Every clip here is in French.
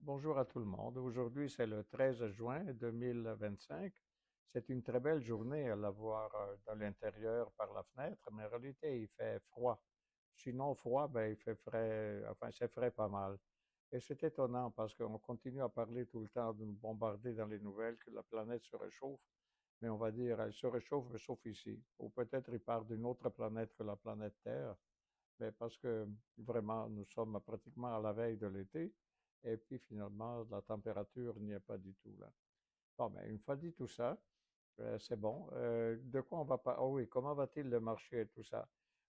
Bonjour à tout le monde. Aujourd'hui, c'est le 13 juin 2025. C'est une très belle journée à la voir dans l'intérieur par la fenêtre, mais en réalité, il fait froid. Sinon, froid, ben, il fait frais, enfin, c'est frais pas mal. Et c'est étonnant parce qu'on continue à parler tout le temps, de nous bombarder dans les nouvelles que la planète se réchauffe, mais on va dire, elle se réchauffe, mais sauf ici. Ou peut-être il part d'une autre planète que la planète Terre, mais parce que vraiment, nous sommes pratiquement à la veille de l'été, et puis finalement, la température n'y est pas du tout là. Bon, mais une fois dit tout ça, c'est bon. De quoi on va pas? Oh oui, comment va-t-il le marché et tout ça?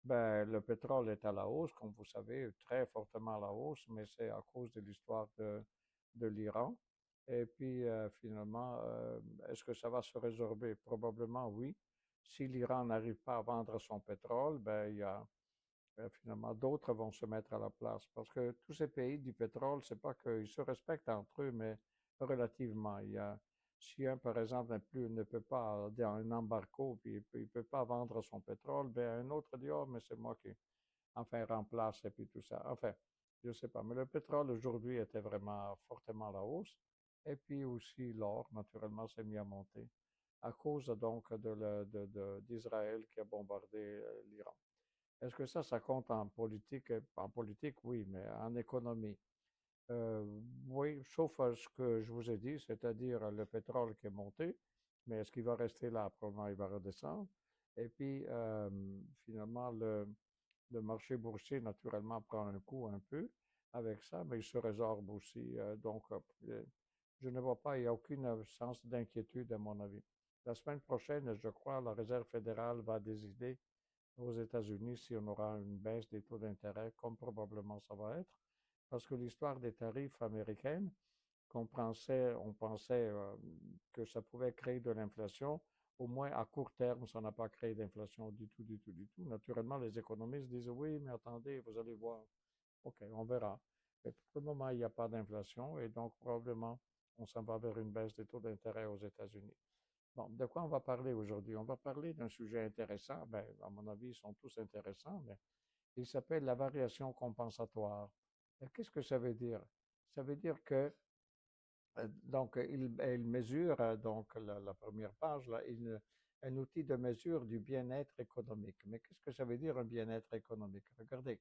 Ben, le pétrole est à la hausse, comme vous savez, très fortement à la hausse, mais c'est à cause de l'histoire de l'Iran. Et puis, finalement, est-ce que ça va se résorber? Probablement oui. Si l'Iran n'arrive pas à vendre son pétrole, ben, il y a finalement, d'autres vont se mettre à la place. Parce que tous ces pays du pétrole, c'est pas qu'ils se respectent entre eux, mais relativement. Si un, par exemple, ne peut pas, dans un embargo, puis il peut pas vendre son pétrole, ben un autre dit, oh, mais c'est moi qui, enfin, remplace, et puis tout ça. Enfin, je sais pas. Mais le pétrole, aujourd'hui, était vraiment fortement à la hausse. Et puis aussi, l'or, naturellement, s'est mis à monter à cause donc d'Israël qui a bombardé l'Iran. Est-ce que ça compte en politique? En politique, oui, mais en économie. Euh, oui, sauf ce que je vous ai dit, c'est-à-dire le pétrole qui est monté, mais est-ce qu'il va rester là? Probablement, il va redescendre. Et puis, finalement, le marché boursier, naturellement, prend un coup un peu avec ça, mais il se résorbe aussi. Je ne vois pas, il n'y a aucun sens d'inquiétude à mon avis. La semaine prochaine, je crois, la Réserve fédérale va décider aux États-Unis si on aura une baisse des taux d'intérêt, comme probablement ça va être, parce que l'histoire des tarifs américains, on pensait que ça pouvait créer de l'inflation, au moins à court terme, ça n'a pas créé d'inflation du tout, du tout, du tout. Naturellement, les économistes disent oui, mais attendez, vous allez voir. OK, on verra. Mais pour le moment, il n'y a pas d'inflation et donc probablement on s'en va vers une baisse des taux d'intérêt aux États-Unis. Bon, de quoi on va parler aujourd'hui? On va parler d'un sujet intéressant. Ben, à mon avis, ils sont tous intéressants, mais il s'appelle la variation compensatoire. Qu'est-ce que ça veut dire? Ça veut dire que, il mesure, donc, la première page, là, un outil de mesure du bien-être économique. Mais qu'est-ce que ça veut dire un bien-être économique? Regardez,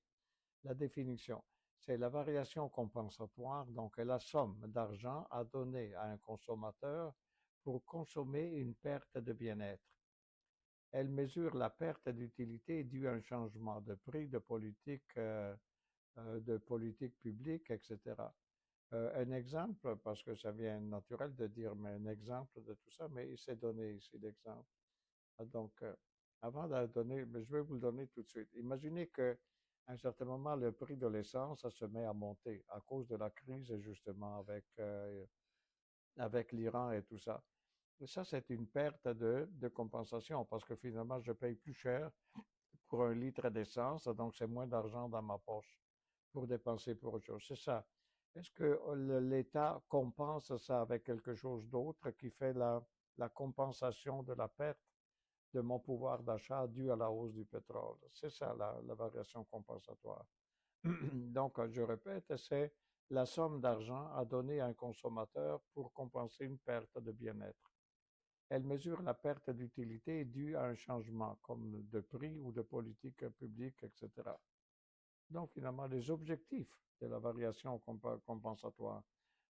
la définition. C'est la variation compensatoire, donc la somme d'argent à donner à un consommateur pour consommer une perte de bien-être. Elle mesure la perte d'utilité due à un changement de prix, de politique publique, etc. Un exemple, parce que ça vient naturel de dire, mais un exemple de tout ça, mais il s'est donné ici l'exemple. Donc, avant de le donner, mais je vais vous le donner tout de suite. Imaginez que à un certain moment, le prix de l'essence, ça se met à monter à cause de la crise, justement, avec l'Iran et tout ça. Et ça, c'est une perte de compensation parce que finalement, je paye plus cher pour un litre d'essence, donc c'est moins d'argent dans ma poche pour dépenser pour autre chose. C'est ça. Est-ce que l'État compense ça avec quelque chose d'autre qui fait la compensation de la perte de mon pouvoir d'achat dû à la hausse du pétrole? C'est ça la variation compensatoire. Donc, je répète, c'est la somme d'argent à donner à un consommateur pour compenser une perte de bien-être. Elle mesure la perte d'utilité due à un changement, comme de prix ou de politique publique, etc. Donc, finalement, les objectifs de la variation compensatoire,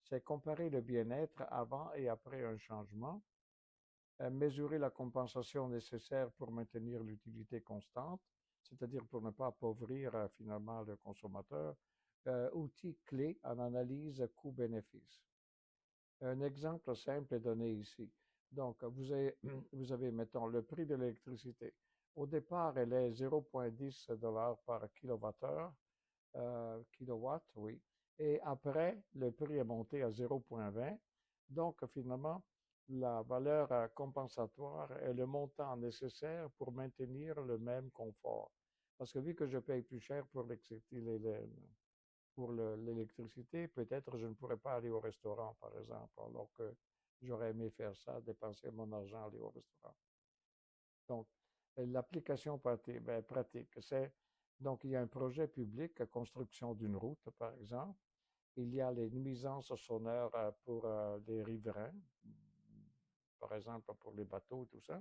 c'est comparer le bien-être avant et après un changement, mesurer la compensation nécessaire pour maintenir l'utilité constante, c'est-à-dire pour ne pas appauvrir finalement le consommateur, outil clé en analyse coût-bénéfice. Un exemple simple est donné ici. Donc, vous avez, mettons, le prix de l'électricité. Au départ, elle est 0,10 $ par kilowattheure, kilowatt, oui. Et après, le prix est monté à 0,20. Donc, finalement, la valeur compensatoire est le montant nécessaire pour maintenir le même confort. Parce que vu que je paye plus cher pour l'électricité, peut-être je ne pourrais pas aller au restaurant, par exemple, alors que j'aurais aimé faire ça, dépenser mon argent, aller au restaurant. Donc, l'application pratique, c'est, donc il y a un projet public, construction d'une route, par exemple, Il y a les nuisances sonores pour les riverains, par exemple pour les bateaux, tout ça.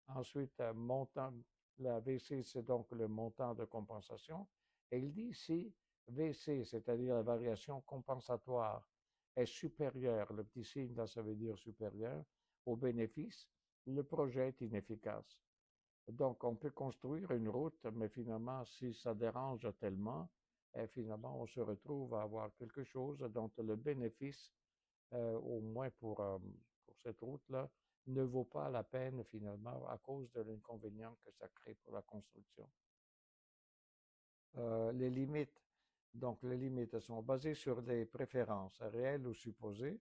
Ensuite, montant, la VC, c'est donc le montant de compensation. Et il dit si VC, c'est-à-dire la variation compensatoire, est supérieure, le petit signe là, ça veut dire supérieur, au bénéfice, le projet est inefficace. Donc, on peut construire une route, mais finalement, si ça dérange tellement, finalement, on se retrouve à avoir quelque chose dont le bénéfice, au moins pour cette route-là, ne vaut pas la peine finalement à cause de l'inconvénient que ça crée pour la construction. Les limites, donc les limites sont basées sur des préférences réelles ou supposées,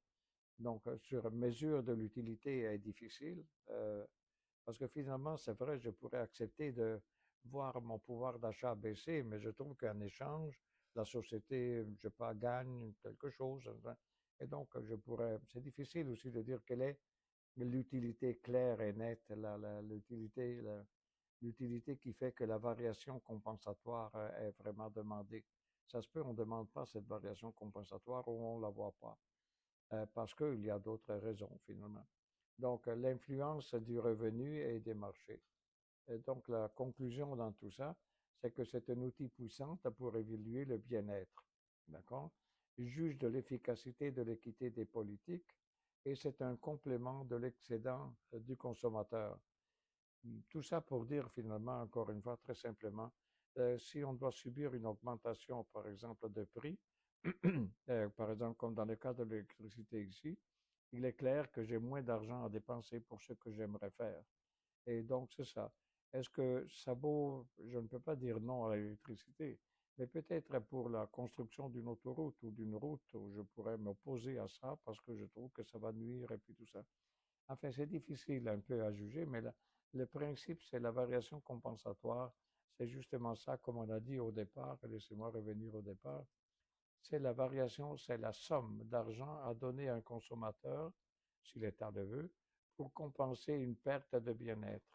donc sur mesure de l'utilité est difficile, parce que finalement, c'est vrai, je pourrais accepter de voir mon pouvoir d'achat baisser, mais je trouve qu'en échange, la société, je sais pas, gagne quelque chose. Et donc, c'est difficile aussi de dire quelle est l'utilité claire et nette, l'utilité qui fait que la variation compensatoire est vraiment demandée. Ça se peut, on ne demande pas cette variation compensatoire ou on ne la voit pas, parce qu'il y a d'autres raisons finalement. Donc, l'influence du revenu et des marchés. Et donc, la conclusion dans tout ça, c'est que c'est un outil puissant pour évaluer le bien-être. D'accord? Il juge de l'efficacité de l'équité des politiques et c'est un complément de l'excédent du consommateur. Tout ça pour dire finalement, encore une fois, très simplement, si on doit subir une augmentation, par exemple, de prix, par exemple, comme dans le cas de l'électricité ici, il est clair que j'ai moins d'argent à dépenser pour ce que j'aimerais faire. Et donc, c'est ça. Est-ce que ça vaut, je ne peux pas dire non à l'électricité, mais peut-être pour la construction d'une autoroute ou d'une route où je pourrais m'opposer à ça parce que je trouve que ça va nuire et puis tout ça. Enfin, c'est difficile un peu à juger, mais le principe, c'est la variation compensatoire. C'est justement ça, comme on a dit au départ, laissez-moi revenir au départ, c'est la variation, c'est la somme d'argent à donner à un consommateur, si l'État le veut, pour compenser une perte de bien-être.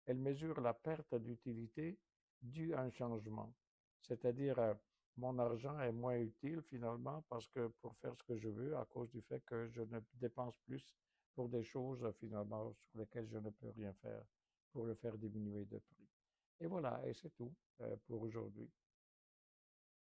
Elle mesure la perte d'utilité due à un changement. C'est-à-dire, mon argent est moins utile finalement parce que pour faire ce que je veux, à cause du fait que je ne dépense plus pour des choses finalement sur lesquelles je ne peux rien faire pour le faire diminuer de prix. Et voilà, et c'est tout pour aujourd'hui.